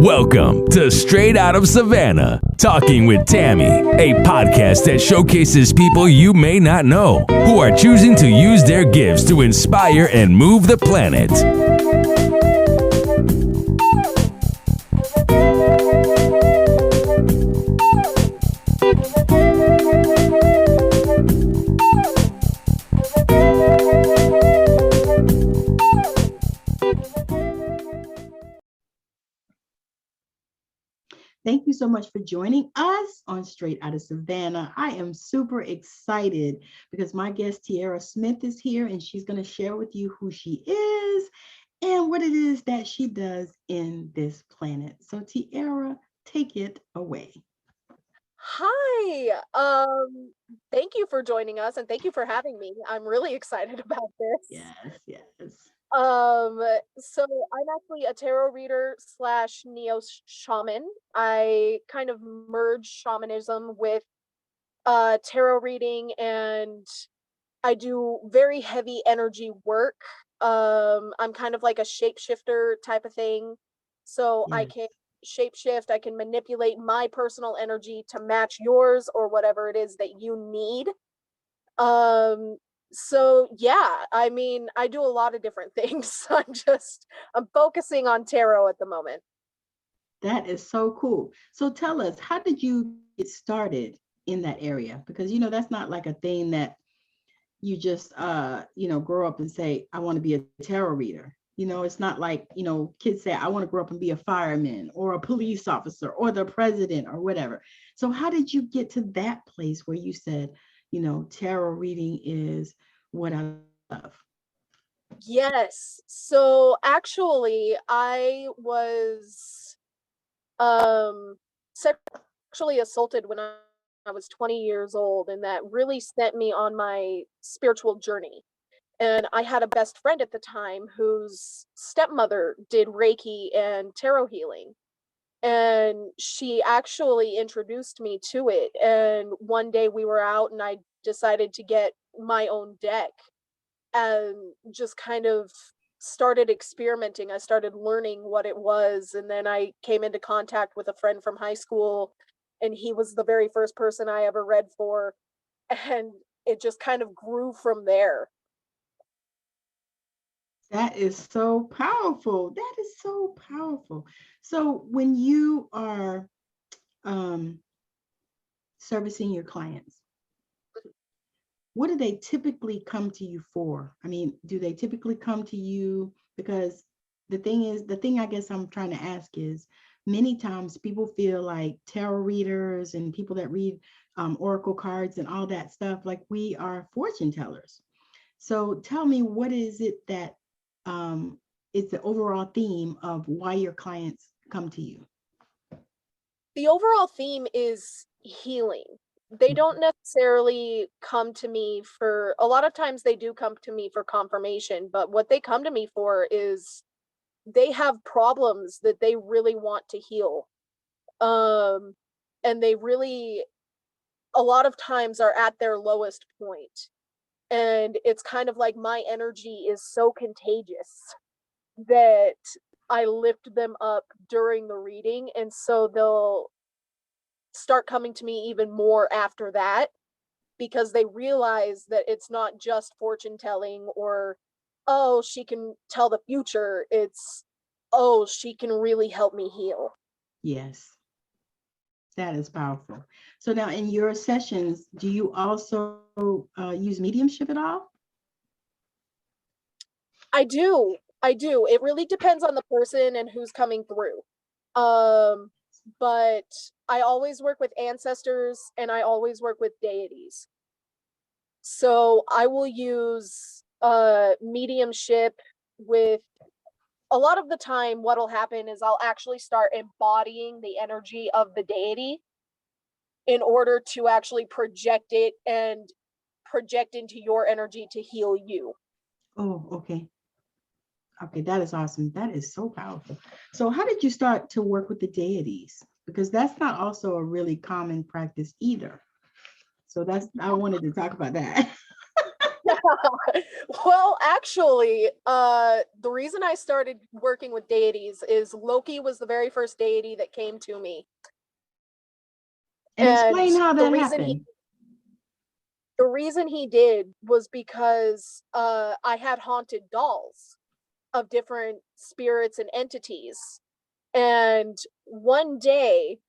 Welcome to Straight Out of Savannah, Talking with Tammi, a podcast that showcases people you may not know who are choosing to use their gifts to inspire and move the planet. Thank you so much for joining us on Straight Out of Savannah. I am super excited because my guest Tierrah Smith is here and she's going to share with you who she is and what it is that she does in this planet. So Tierrah, take it away. Hi. Thank you for joining us and thank you for having me. I'm really excited about this. Yes. So I'm actually a tarot reader / neo shaman. I kind of merge shamanism with tarot reading, and I do very heavy energy work. I'm kind of like a shapeshifter type of thing. So I can shapeshift, I can manipulate my personal energy to match yours or whatever it is that you need. So yeah, I mean, I do a lot of different things. I'm focusing on tarot at the moment. That is so cool. So tell us, how did you get started in that area? Because, that's not like a thing that you just, grow up and say, I want to be a tarot reader. It's not like, kids say, I want to grow up and be a fireman or a police officer or the president or whatever. So how did you get to that place where you said, tarot reading is what I love? Yes. So actually, I was sexually assaulted when I was 20 years old, and that really sent me on my spiritual journey. And I had a best friend at the time whose stepmother did Reiki and tarot healing. And she actually introduced me to it. And one day we were out and I decided to get my own deck and just kind of started experimenting. I started learning what it was. And then I came into contact with a friend from high school, and he was the very first person I ever read for. And it just kind of grew from there. That is so powerful. That is so powerful. So when you are servicing your clients, what do they typically come to you for? I mean, do they typically come to you because the thing I guess I'm trying to ask is, many times people feel like tarot readers and people that read oracle cards and all that stuff, like we are fortune tellers. So tell me, what is it that is the overall theme of why your clients come to you? The overall theme is healing. They don't necessarily come to me for, a lot of times they do come to me for confirmation, but what they come to me for is they have problems that they really want to heal. And they really, a lot of times are at their lowest point. And it's kind of like my energy is so contagious that I lift them up during the reading. And so they'll start coming to me even more after that, because they realize that it's not just fortune telling or, oh, she can tell the future. It's, oh, she can really help me heal. Yes, that is powerful. So now in your sessions, do you also use mediumship at all? I do. It really depends on the person and who's coming through. But I always work with ancestors and I always work with deities. So I will use mediumship with, a lot of the time what'll happen is I'll actually start embodying the energy of the deity in order to actually project it and project into your energy to heal you. Oh, okay. Okay, that is awesome. That is so powerful. So how did you start to work with the deities? Because that's not also a really common practice either. So I wanted to talk about that. Well, actually, the reason I started working with deities is Loki was the very first deity that came to me. And explain how that happened. The reason he did was because I had haunted dolls of different spirits and entities. And one day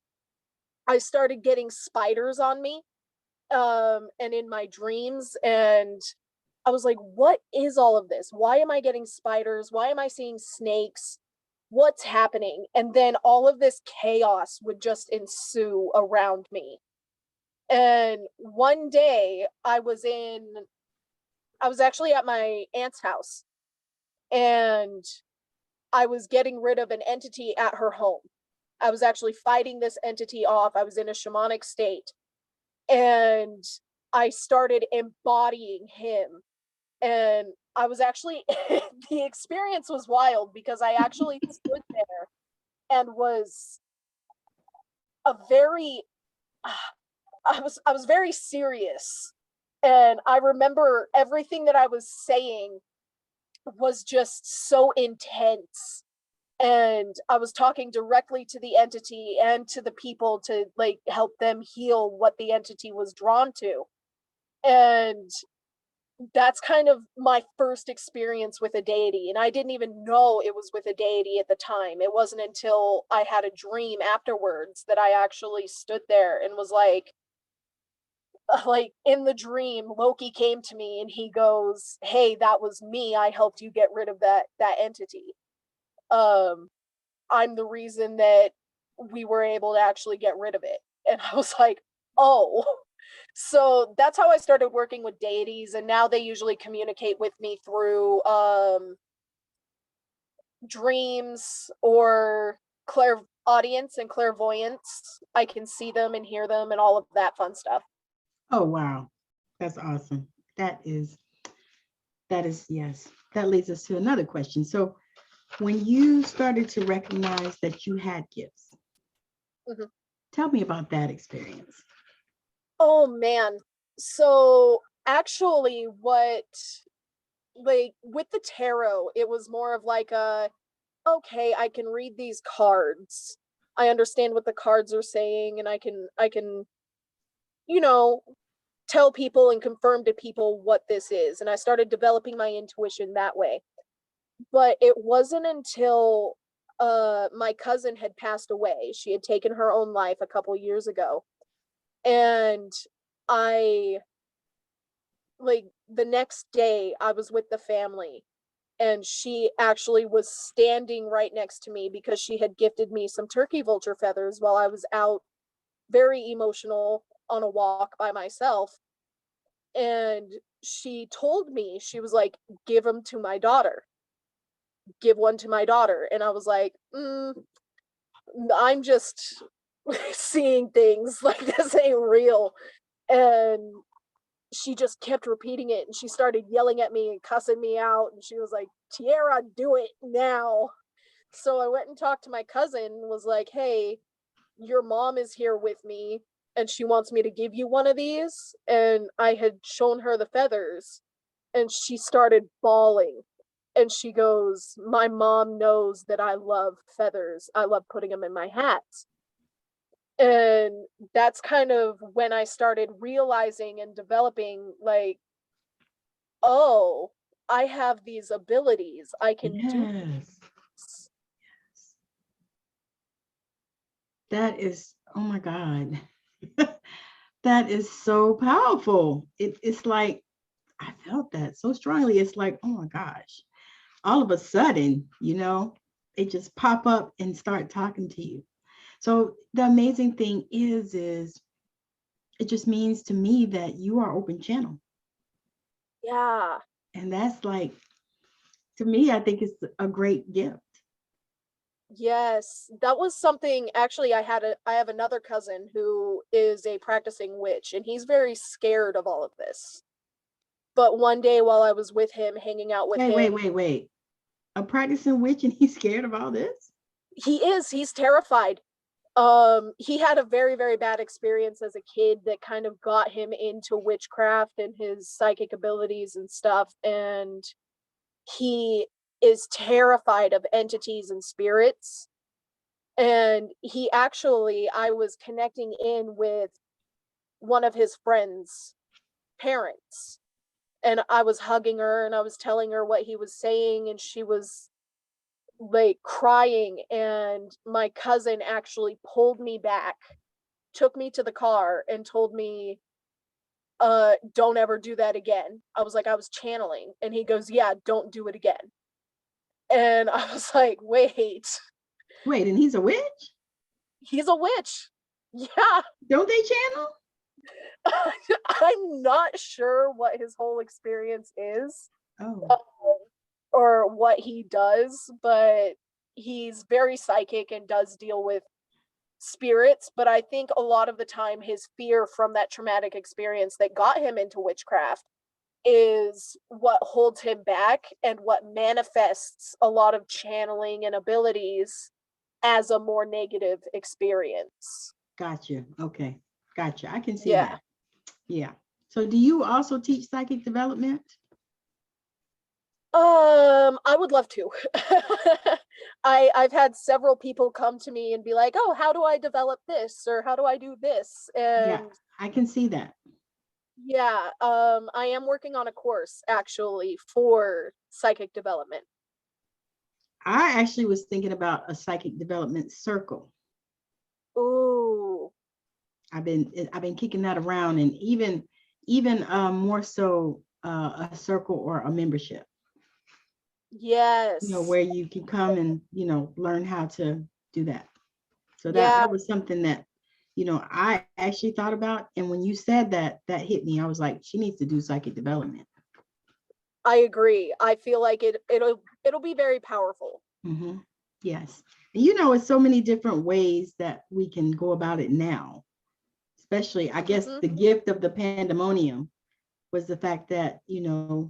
I started getting spiders on me, and in my dreams. And I was like, what is all of this? Why am I getting spiders? Why am I seeing snakes? What's happening? And then all of this chaos would just ensue around me. And one day I was actually at my aunt's house, and I was getting rid of an entity at her home. I was actually fighting this entity off. I was in a shamanic state, and I started embodying him. And I was actually, the experience was wild because I actually stood there and was a very, I was very serious. And I remember everything that I was saying was just so intense. And I was talking directly to the entity and to the people to like help them heal what the entity was drawn to. And that's kind of my first experience with a deity. And I didn't even know it was with a deity at the time. It wasn't until I had a dream afterwards that I actually stood there and was like in the dream, Loki came to me and he goes, hey, that was me. I helped you get rid of that entity. I'm the reason that we were able to actually get rid of it. And I was like, oh. So that's how I started working with deities, and now they usually communicate with me through dreams or clairaudience and clairvoyance. I can see them and hear them and all of that fun stuff. Oh, wow. That's awesome. That is, yes. That leads us to another question. So when you started to recognize that you had gifts, tell me about that experience. Oh, man. So actually with the tarot, it was more of like okay, I can read these cards. I understand what the cards are saying, and I can, tell people and confirm to people what this is. And I started developing my intuition that way. But it wasn't until my cousin had passed away. She had taken her own life a couple years ago. And the next day I was with the family, and she actually was standing right next to me because she had gifted me some turkey vulture feathers while I was out very emotional on a walk by myself. And she told me, she was like, give them to my daughter. Give one to my daughter. And I was like, I'm just seeing things, like this ain't real. And she just kept repeating it, and she started yelling at me and cussing me out, and she was like, Tierrah, do it now. So I went and talked to my cousin and was like, hey, your mom is here with me and she wants me to give you one of these. And I had shown her the feathers, and she started bawling. And she goes, my mom knows that I love feathers. I love putting them in my hats. And that's kind of when I started realizing and developing, like, oh, I have these abilities. I can do this. That is, oh my God. That is so powerful. It's like, I felt that so strongly. It's like, oh my gosh. All of a sudden, they just pop up and start talking to you. So the amazing thing is it just means to me that you are open channel. Yeah. And that's like, to me, I think it's a great gift. Yes, that was something. Actually, I have another cousin who is a practicing witch, and he's very scared of all of this. But one day while I was with him, hanging out with him. Wait. A practicing witch and he's scared of all this? He's terrified. He had a very, very bad experience as a kid that kind of got him into witchcraft and his psychic abilities and stuff. And he is terrified of entities and spirits. And I was connecting in with one of his friends' parents, and I was hugging her and I was telling her what he was saying, and she was like crying, and my cousin actually pulled me back, took me to the car and told me, don't ever do that again. I was like, I was channeling, and he goes, yeah, don't do it again. And I was like, wait, and he's a witch? he's a witch. Yeah. Don't they channel? I'm not sure what his whole experience is. Oh. Or what he does, but he's very psychic and does deal with spirits. But I think a lot of the time his fear from that traumatic experience that got him into witchcraft is what holds him back and what manifests a lot of channeling and abilities as a more negative experience. Gotcha. Okay. Gotcha. I can see that. Yeah. So do you also teach psychic development? I would love to. I've had several people come to me and be like, oh, how do I develop this? Or how do I do this? And yeah, I can see that. Yeah, I am working on a course actually for psychic development. I actually was thinking about a psychic development circle. Ooh. I've been kicking that around, and even more so a circle or a membership. Yes. Where you can come and learn how to do that. So that was something that I actually thought about, and when you said that hit me. I was like, she needs to do psychic development. I agree. I feel like it'll be very powerful. Mm-hmm. Yes. And it's so many different ways that we can go about it now. Especially, I guess, the gift of the pandemonium was the fact that,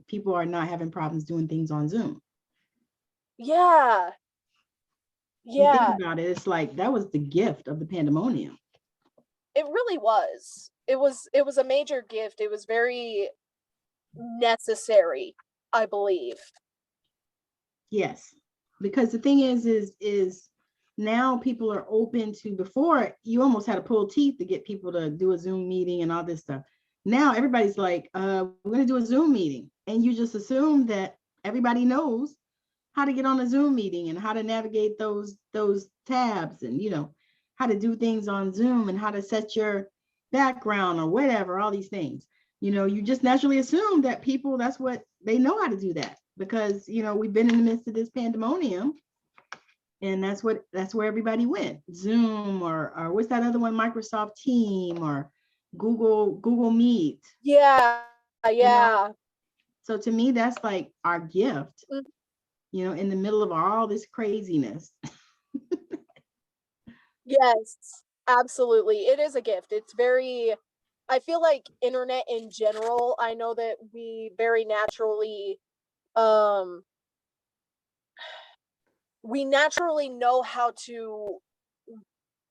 people are not having problems doing things on Zoom. Yeah. You think about it, it's like that was the gift of the pandemonium. It really was. It was a major gift. It was very necessary, I believe. Yes. Because the thing is now people are open to, before you almost had to pull teeth to get people to do a Zoom meeting and all this stuff. Now everybody's like, we're going to do a Zoom meeting. And you just assume that everybody knows how to get on a Zoom meeting and how to navigate those tabs, and, how to do things on Zoom and how to set your background or whatever, all these things. You just naturally assume that people, that's what they know how to do that, because, we've been in the midst of this pandemonium. And that's where everybody went. Zoom or what's that other one? Microsoft Team or Google Meet. Yeah. So to me, that's like our gift, in the middle of all this craziness. Yes, absolutely. It is a gift. I feel like internet in general, I know that we very naturally, we naturally know how to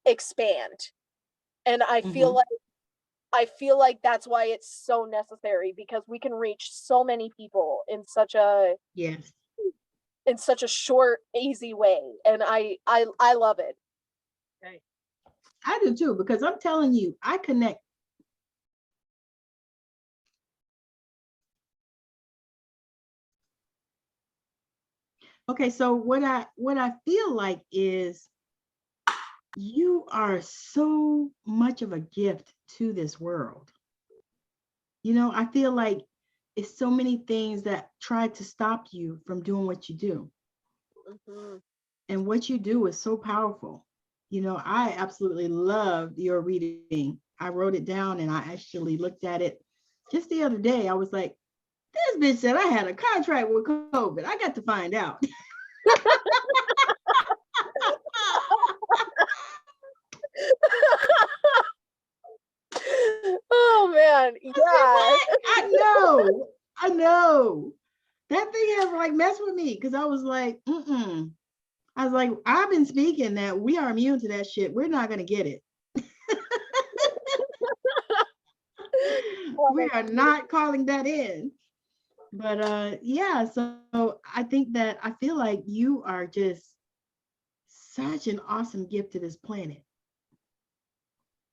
expand. And I feel like that's why it's so necessary, because we can reach so many people in such a short, easy way. And I love it. Right. I do too, because I'm telling you, I connect. Okay, so what I feel like is you are so much of a gift to this world. I feel like it's so many things that try to stop you from doing what you do. Mm-hmm. And what you do is so powerful. I absolutely loved your reading. I wrote it down and I actually looked at it just the other day. I was like, this bitch said I had a contract with COVID. I got to find out. Oh man, yeah. I know. That thing has like messed with me, because I was like, I was like, I've been speaking that we are immune to that shit. We're not going to get it. We are not calling that in. But yeah, so I think that I feel like you are just such an awesome gift to this planet.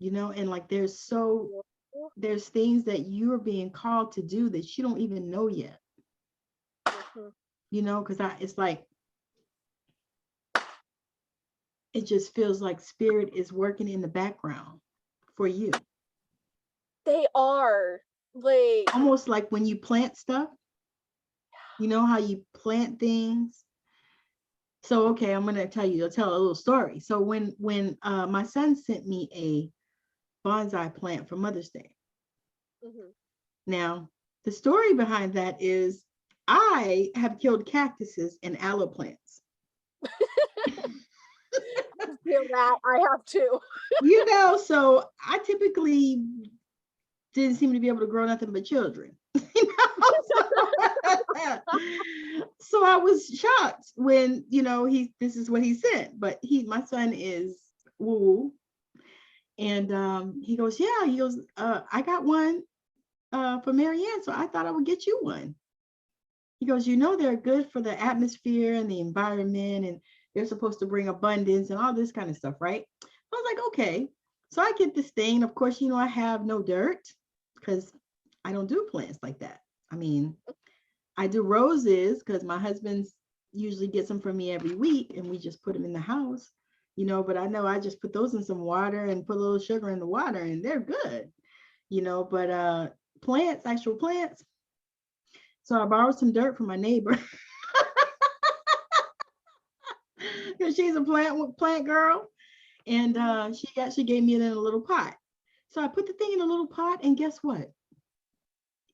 And like there's things that you're being called to do that you don't even know yet. Because it's like it just feels like spirit is working in the background for you. They are like almost like when you plant stuff, how you plant things. So, okay, I'm going to tell a little story. So when my son sent me a bonsai plant for Mother's Day. Now, the story behind that is I have killed cactuses and aloe plants. I feel that I have to. So I typically didn't seem to be able to grow nothing but children. So I was shocked when this is what he said. But my son is woo, and he goes, I got one for Marianne, so I thought I would get you one. He goes, they're good for the atmosphere and the environment, and they're supposed to bring abundance and all this kind of stuff, right? I was like, okay. So I get this thing. Of course, I have no dirt because I don't do plants like that. I mean, I do roses because my husband usually gets them for me every week, and we just put them in the house, but I know I just put those in some water and put a little sugar in the water and they're good, but plants, actual plants. So I borrowed some dirt from my neighbor because she's a plant girl, and she actually gave me it in a little pot. So I put the thing in a little pot, and guess what?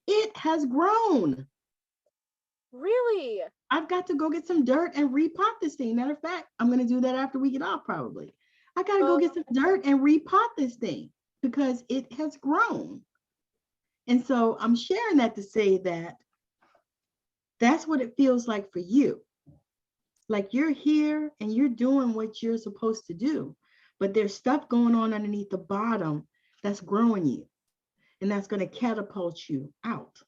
It has grown. Really? I've got to go get some dirt and repot this thing. Matter of fact, I'm going to do that after we get off probably. I got to go get some dirt and repot this thing because it has grown. And so I'm sharing that to say that that's what it feels like for you. Like you're here and you're doing what you're supposed to do, but there's stuff going on underneath the bottom that's growing you, and that's going to catapult you out.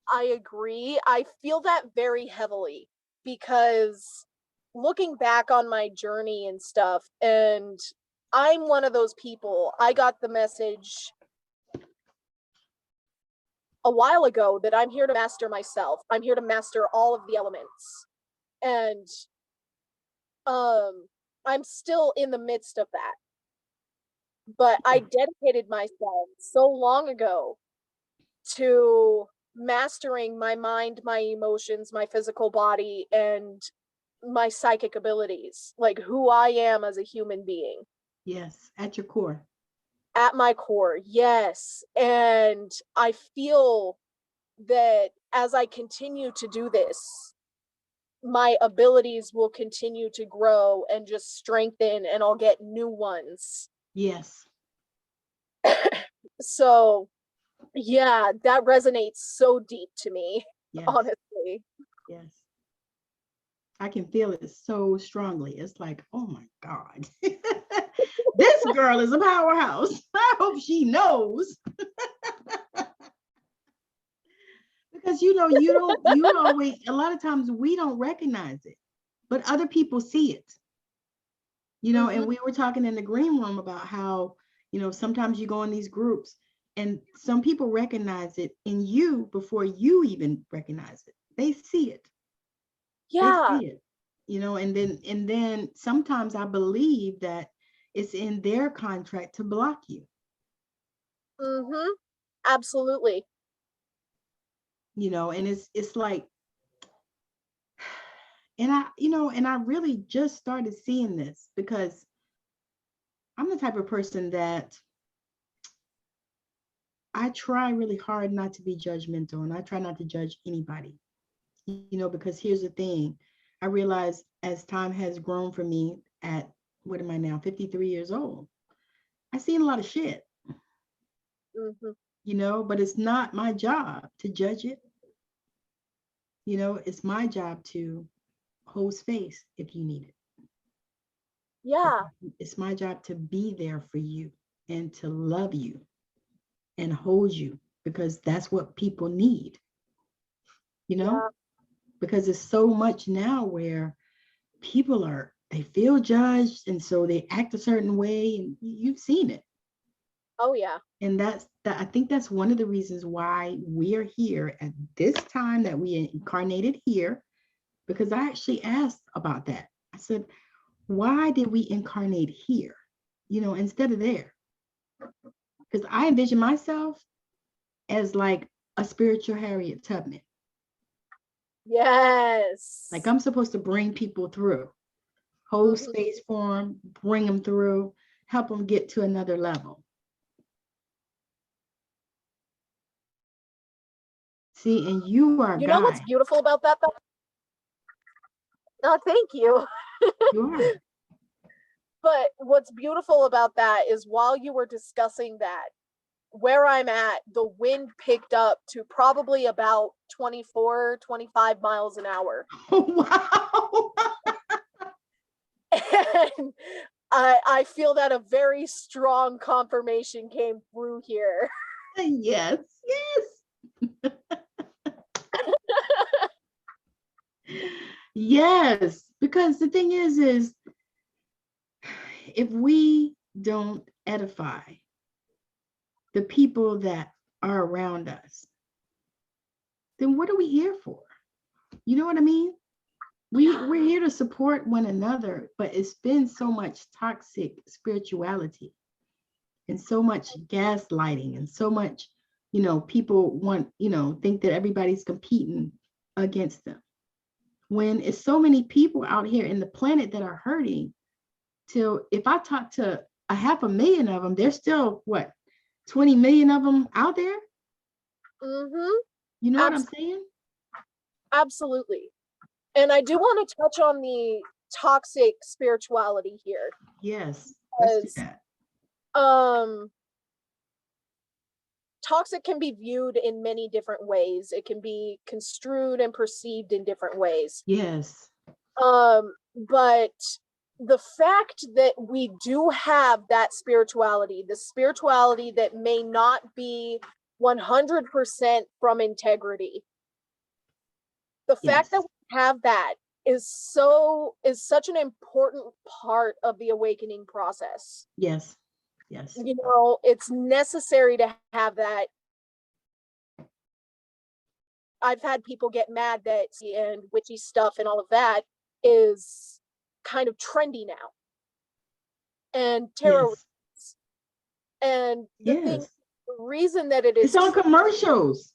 I agree. I feel that very heavily because looking back on my journey and stuff, and I'm one of those people, I got the message a while ago that I'm here to master myself. I'm here to master all of the elements. And I'm still in the midst of that. But I dedicated myself so long ago to mastering my mind, my emotions, my physical body, and my psychic abilities, like who I am as a human being. Yes, at your core. At my core, yes. And I feel that as I continue to do this, my abilities will continue to grow and just strengthen, and I'll get new ones. Yes. So, yeah, that resonates so deep to me, yes. Honestly. Yes. I can feel it so strongly. It's like, oh my God, this girl is a powerhouse. I hope she knows. Because you always, a lot of times we don't recognize it, but other people see it. And we were talking in the green room about how, sometimes you go in these groups and some people recognize it in you before you even recognize it. They see it. Yeah. They see it, and then sometimes I believe that it's in their contract to block you. Absolutely. And it's like, and I really just started seeing this because I'm the type of person that I try really hard not to be judgmental, and I try not to judge anybody, because here's the thing. I realize as time has grown for me at, what am I now, 53 years old, I've seen a lot of shit, but it's not my job to judge it. It's my job to hold space if you need it. Yeah. It's my job to be there for you and to love you and hold you, because that's what people need, you know? Yeah. Because it's so much now where people they feel judged, and so they act a certain way, and you've seen it. Oh yeah. And I think that's one of the reasons why we are here at this time that we incarnated here, because I actually asked about that. I said, why did we incarnate here, instead of there? Because I envision myself as like a spiritual Harriet Tubman. Yes. Like I'm supposed to bring people through, hold space for them, bring them through, help them get to another level. See, and you are a You know what's guy. beautiful about that though? Oh, thank you. You are. But what's beautiful about that is while you were discussing that, where I'm at, the wind picked up to probably about 24, 25 miles an hour. Wow. And I feel that a very strong confirmation came through here. Yes, yes. Yes, because the thing is if we don't edify the people that are around us, then what are we here for? You know what I mean? We're here to support one another, but it's been so much toxic spirituality and so much gaslighting and so much, people want, think that everybody's competing against them. When it's so many people out here in the planet that are hurting, till if I talk to 500,000 of them, there's still 20 million of them out there. You know what I'm saying? Absolutely. And I do want to touch on the toxic spirituality here. Yes, let's do that. Toxic can be viewed in many different ways. It can be construed and perceived in different ways. Yes. But the fact that we do have that spirituality, the spirituality that may not be 100% from integrity, the fact that we have that is such an important part of the awakening process. Yes. Yes. It's necessary to have that. I've had people get mad that and witchy stuff and all of that is kind of trendy now. And tarot, and the reason that it is it's on commercials.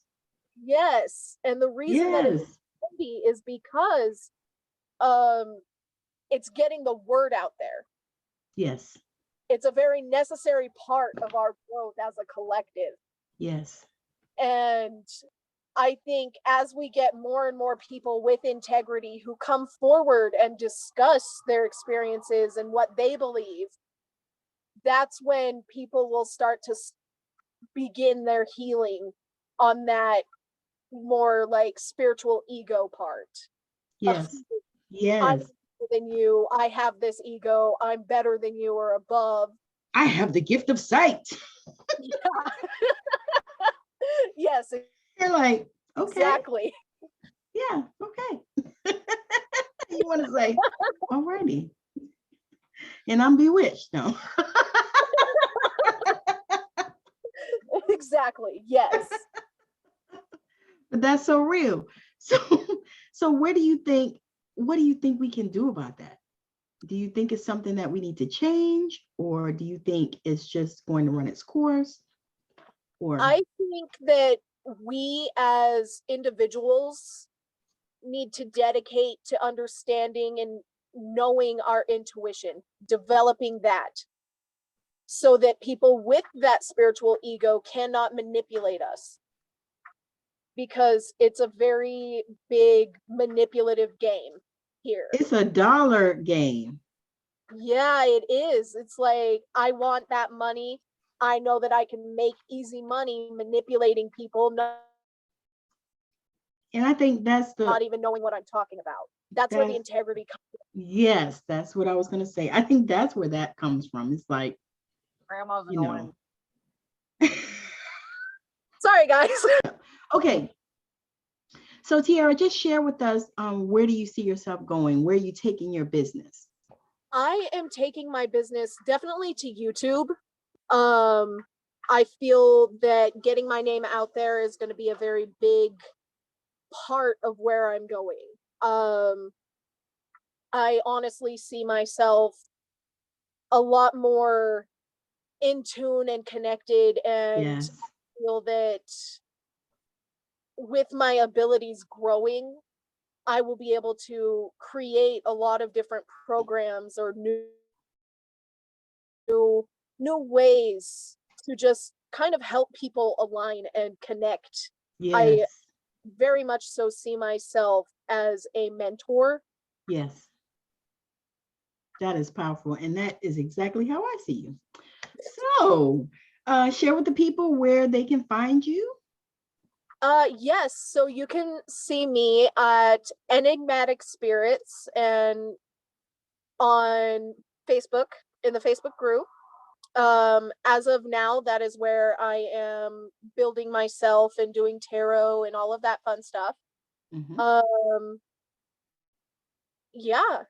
Yes. And the reason that it's trendy is because it's getting the word out there. Yes. It's a very necessary part of our growth as a collective. Yes. And I think as we get more and more people with integrity who come forward and discuss their experiences and what they believe, that's when people will start to begin their healing on that more like spiritual ego part. Yes. Yes. I'm better than you. I have this ego. I'm better than you or above. I have the gift of sight. Yeah. Yes. You're like, okay. Exactly. Yeah, okay. You want to say, alrighty. And I'm bewitched, no. Exactly. Yes. But that's so real. So what do you think we can do about that? Do you think it's something that we need to change, or do you think it's just going to run its course? Or I think that we as individuals need to dedicate to understanding and knowing our intuition, developing that, so that people with that spiritual ego cannot manipulate us. Because it's a very big manipulative game here. It's a dollar game. Yeah, it is. It's like, I want that money. I know that I can make easy money manipulating people. And I think that's not even knowing what I'm talking about. That's where the integrity comes from. Yes, that's what I was going to say. I think that's where that comes from. It's like, grandma's annoying. Sorry, guys. Okay. So Tierrah, just share with us, where do you see yourself going? Where are you taking your business? I am taking my business definitely to YouTube. I feel that getting my name out there is going to be a very big part of where I'm going. I honestly see myself a lot more in tune and connected, and Yes. I feel that with my abilities growing, I will be able to create a lot of different programs or new ways to just kind of help people align and connect. Yes. I very much so see myself as a mentor. Yes. That is powerful. And that is exactly how I see you. So share with the people where they can find you. Yes, so you can see me at Enigmatic Spirits and on Facebook, in the Facebook group. As of now, that is where I am building myself and doing tarot and all of that fun stuff. Mm-hmm. Yeah.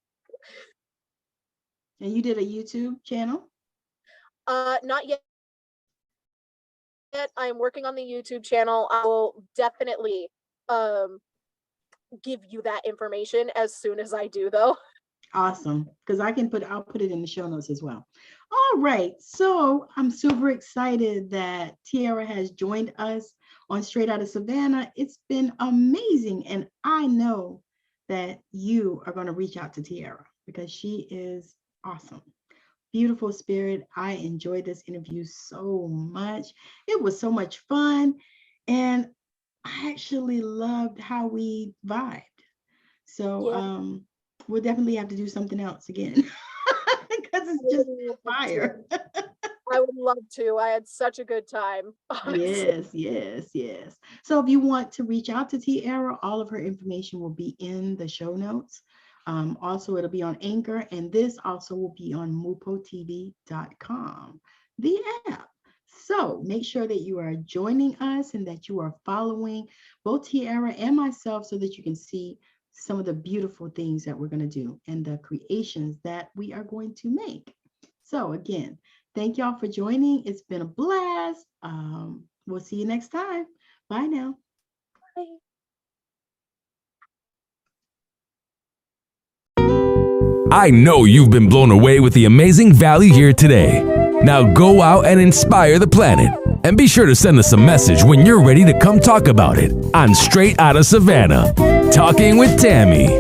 And you did a YouTube channel? Not yet. I'm working on the YouTube channel. I will definitely give you that information as soon as I do, though. Awesome, because I'll put it in the show notes as well. All right, so I'm super excited that Tierrah has joined us on Straight Outta Savannah. It's been amazing, and I know that you are going to reach out to Tierrah because she is awesome. Beautiful spirit. I enjoyed this interview so much. It was so much fun, and I actually loved how we vibed. So we'll definitely have to do something else again because it's just fire. I would love to. I had such a good time. Honestly. Yes. So if you want to reach out to Tierrah, all of her information will be in the show notes. Also, it'll be on Anchor, and this also will be on mupotv.com, the app. So make sure that you are joining us and that you are following both Tierrah and myself so that you can see some of the beautiful things that we're going to do and the creations that we are going to make. So again, thank y'all for joining. It's been a blast. We'll see you next time. Bye now. Bye. I know you've been blown away with the amazing value here today. Now go out and inspire the planet. And be sure to send us a message when you're ready to come talk about it on Straight Outta Savannah, Talking with Tammi.